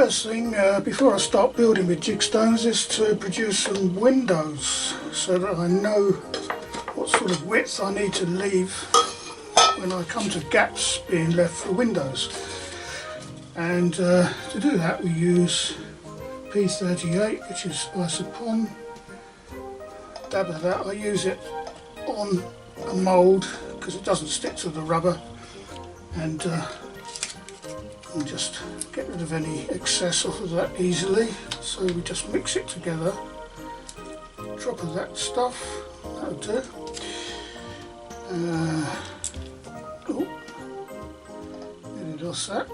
first thing before I start building with JigStones is to produce some windows so that I know what sort of width I need to leave when I come to gaps being left for windows. And to do that we use P38, which is Isopon. Dab of that. I use it on a mould because it doesn't stick to the rubber, and just get rid of any excess off of that easily. So we just mix it together. Drop of that stuff, that'll do. Oh, nearly lost that.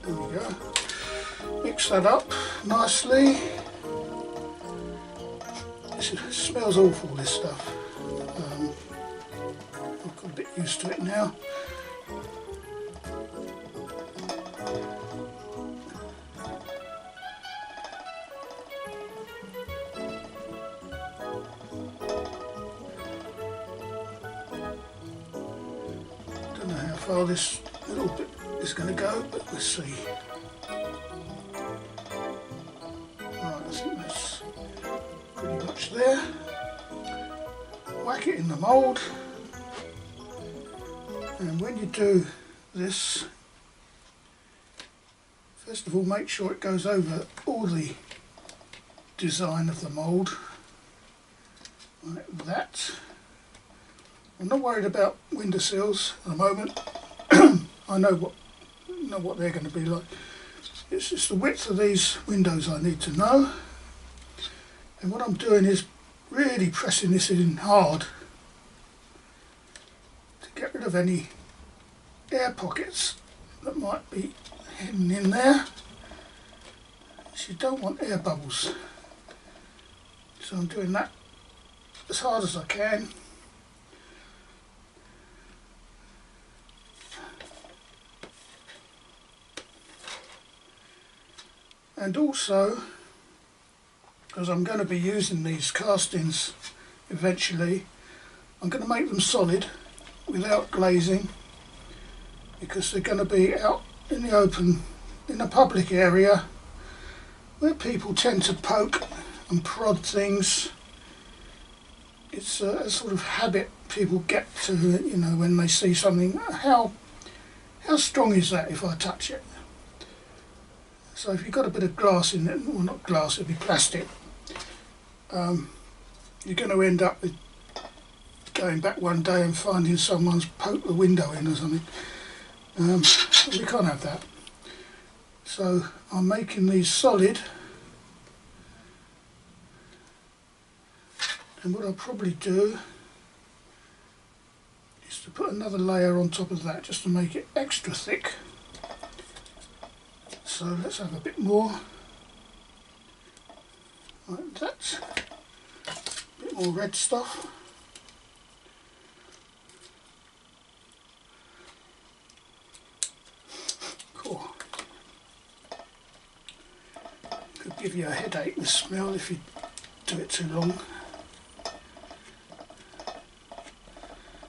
There we go. Mix that up nicely. It smells awful, this stuff. I've got a bit used to it now. Don't know how far this little bit is going to go, but we'll see. Right, I think that's pretty much there. Whack it in the mould, and when you do this, first of all make sure it goes over all the design of the mould, like that. I'm not worried about windowsills at the moment. I know what they're going to be like. It's just the width of these windows I need to know. And what I'm doing is really pressing this in hard to get rid of any air pockets that might be hidden in there. So you don't want air bubbles. So I'm doing that as hard as I can. And also, because I'm going to be using these castings eventually, I'm going to make them solid without glazing, because they're going to be out in the open, in a public area where people tend to poke and prod things. It's a sort of habit people get to, you know, when they see something. How strong is that if I touch it? So if you've got a bit of glass in it, well, not glass, it'll be plastic, you're going to end up with going back one day and finding someone's poked the window in or something. We can't have that. So I'm making these solid, and what I'll probably do is to put another layer on top of that just to make it extra thick. So let's have a bit more, like that, a bit more red stuff. Cool. Could give you a headache, the smell, if you do it too long.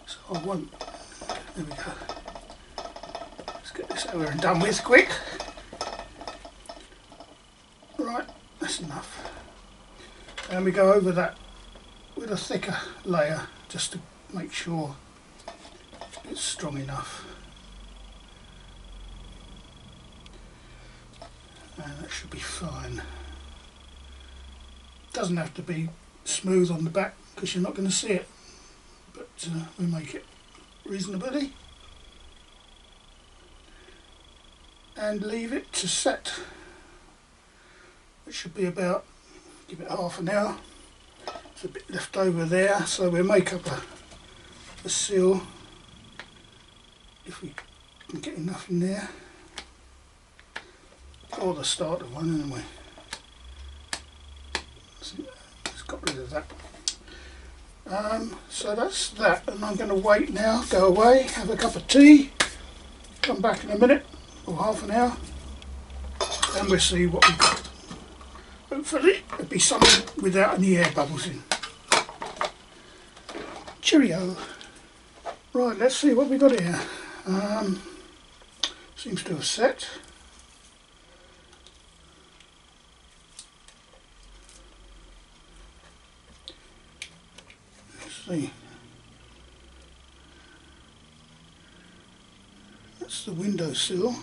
So I won't, there we go. Let's get this over and done with quick. Right, that's enough. And we go over that with a thicker layer just to make sure it's strong enough. And that should be fine. Doesn't have to be smooth on the back because you're not going to see it, but we make it reasonably and leave it to set. It should be about, give it half an hour. There's a bit left over there, so we'll make up a seal if we can get enough in there, or the starter one anyway. Let's got rid of that. So that's that, and I'm going to wait now, go away, have a cup of tea, come back in a minute or half an hour, and we'll see what we've got. Hopefully it'll be something without any air bubbles in. Cheerio. Right, let's see what we got here. Seems to have set. Let's see. That's the windowsill.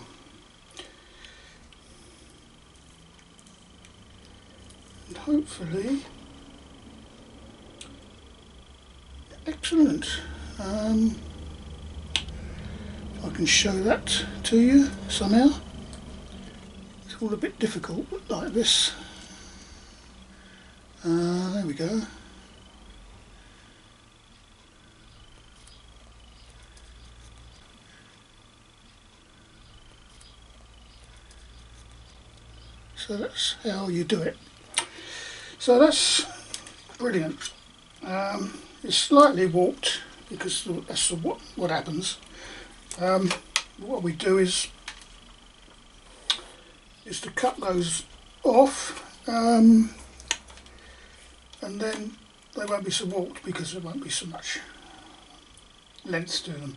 And hopefully, excellent. If I can show that to you somehow. It's all a bit difficult like this. There we go. So that's how you do it. So that's brilliant. It's slightly warped because that's what happens. What we do is to cut those off, and then they won't be so warped because there won't be so much length to them.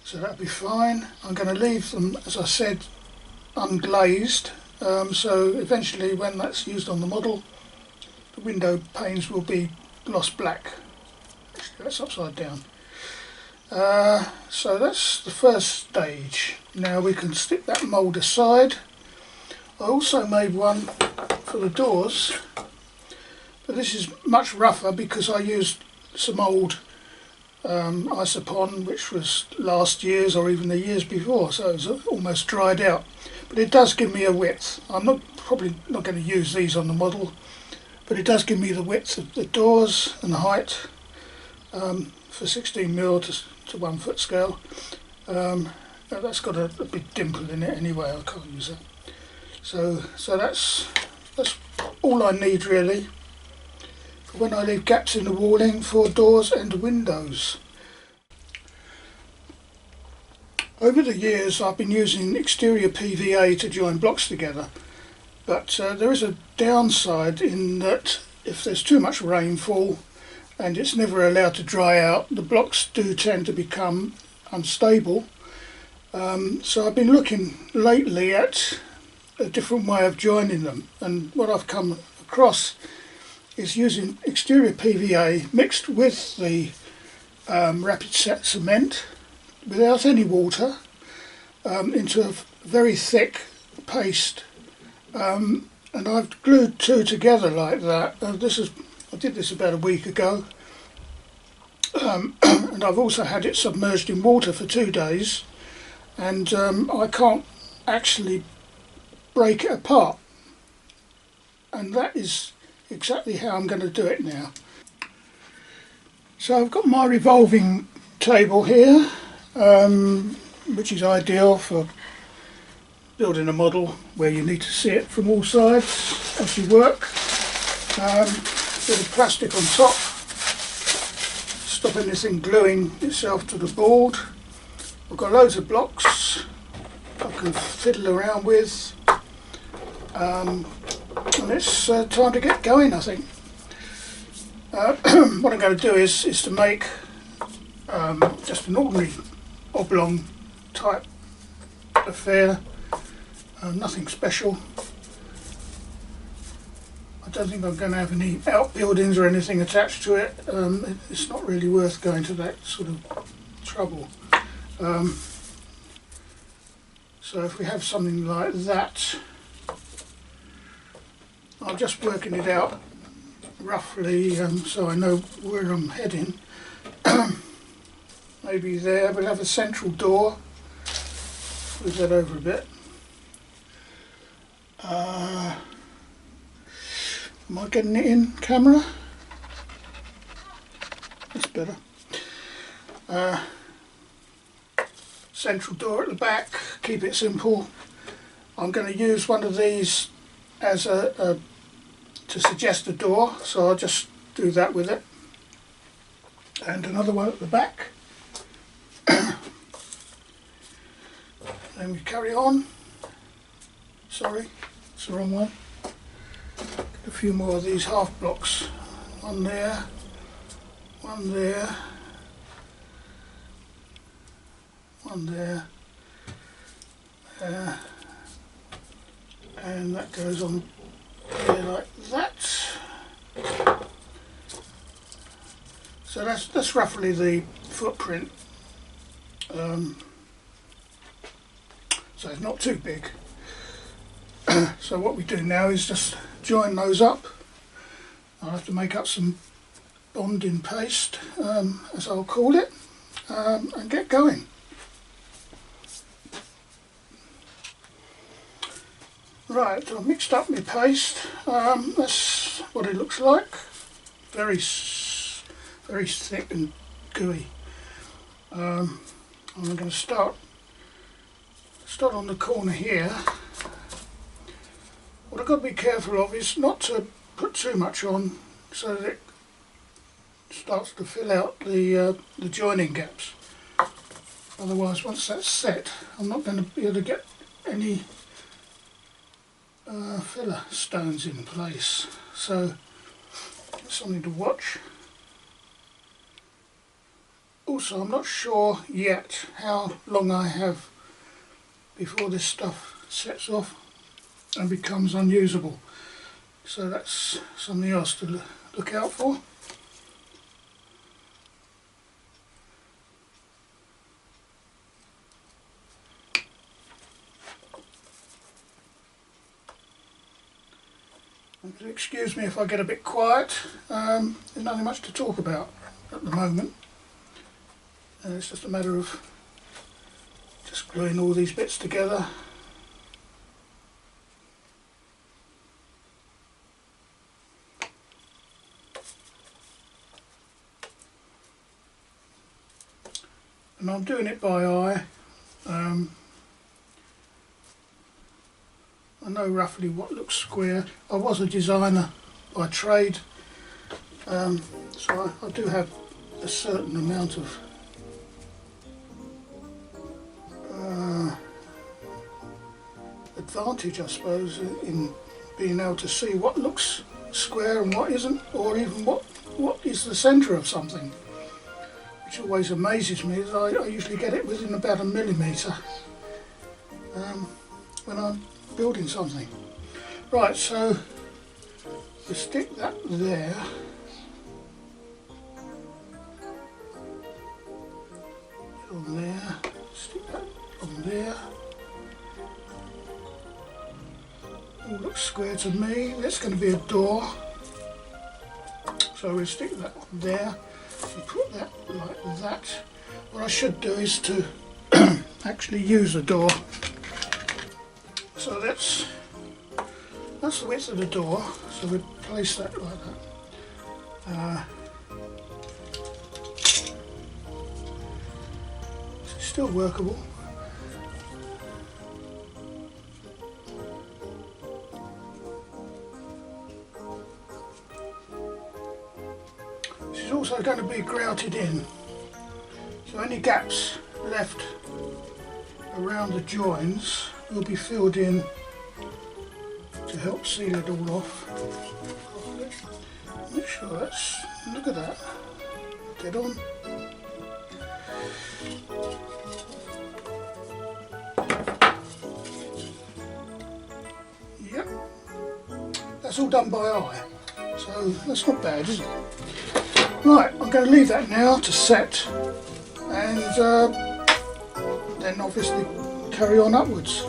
So that'll be fine. I'm going to leave them, as I said, unglazed. So eventually, when that's used on the model, the window panes will be gloss black. Actually, that's upside down. So that's the first stage. Now we can stick that mould aside. I also made one for the doors, but this is much rougher because I used some old isopon, which was last year's or even the years before, so it's almost dried out. But it does give me a width. I'm probably not going to use these on the model, but it does give me the width of the doors and the height for 16mm to 1 foot scale. That's got a big dimple in it anyway. I can't use that. So that's all I need really for when I leave gaps in the walling for doors and windows. Over the years I've been using exterior PVA to join blocks together, but there is a downside in that if there's too much rainfall and it's never allowed to dry out, the blocks do tend to become unstable. So I've been looking lately at a different way of joining them, and what I've come across is using exterior PVA mixed with the rapid set cement without any water into a very thick paste, and I've glued two together like that. I did this about a week ago, and I've also had it submerged in water for 2 days, and I can't actually break it apart, and that is exactly how I'm going to do it now. So I've got my revolving table here, which is ideal for building a model where you need to see it from all sides as you work. Bit of plastic on top, stop anything gluing itself to the board. I've got loads of blocks I can fiddle around with, and it's time to get going, I think. What I'm going to do is to make just an ordinary oblong type affair, nothing special. I don't think I'm going to have any outbuildings or anything attached to it. It's not really worth going to that sort of trouble. So if we have something like that, I'm just working it out roughly so I know where I'm heading. Maybe there, we'll have a central door. Move that over a bit. Am I getting it in camera? That's better. Central door at the back, keep it simple. I'm going to use one of these as to suggest a door, so I'll just do that with it. And another one at the back. Then we carry on. Sorry, it's the wrong one. Get a few more of these half blocks. One there, one there, one there, and that goes on here like that. So that's roughly the footprint. So it's not too big. So what we do now is just join those up. I'll have to make up some bonding paste, as I'll call it, and get going. Right, I've mixed up my paste. That's what it looks like. Very thick and gooey. I'm going to start on the corner here. What I've got to be careful of is not to put too much on so that it starts to fill out the joining gaps. Otherwise, once that's set, I'm not going to be able to get any filler stones in place. So that's something to watch. Also, I'm not sure yet how long I have before this stuff sets off and becomes unusable. So that's something else to look out for. Excuse me if I get a bit quiet. There's nothing much to talk about at the moment. It's just a matter of just gluing all these bits together. And I'm doing it by eye. I know roughly what looks square. I was a designer by trade, so I do have a certain amount of advantage, I suppose, in being able to see what looks square and what isn't, or even what is the centre of something, which always amazes me. Is I usually get it within about a millimetre when I'm building something. Right, so we stick that there. On there, stick that on there. All looks square to me. That's going to be a door. So we'll stick that on there and put that like that. What I should do is to actually use a door. So that's the width of the door. So we place that like that. It's still workable. This is also going to be grouted in. So any gaps left around the joins will be filled in to help seal it all off. Make sure that's, look at that, dead on. Yep, that's all done by eye, so that's not bad, is it? Right, I'm going to leave that now to set, and then obviously carry on upwards.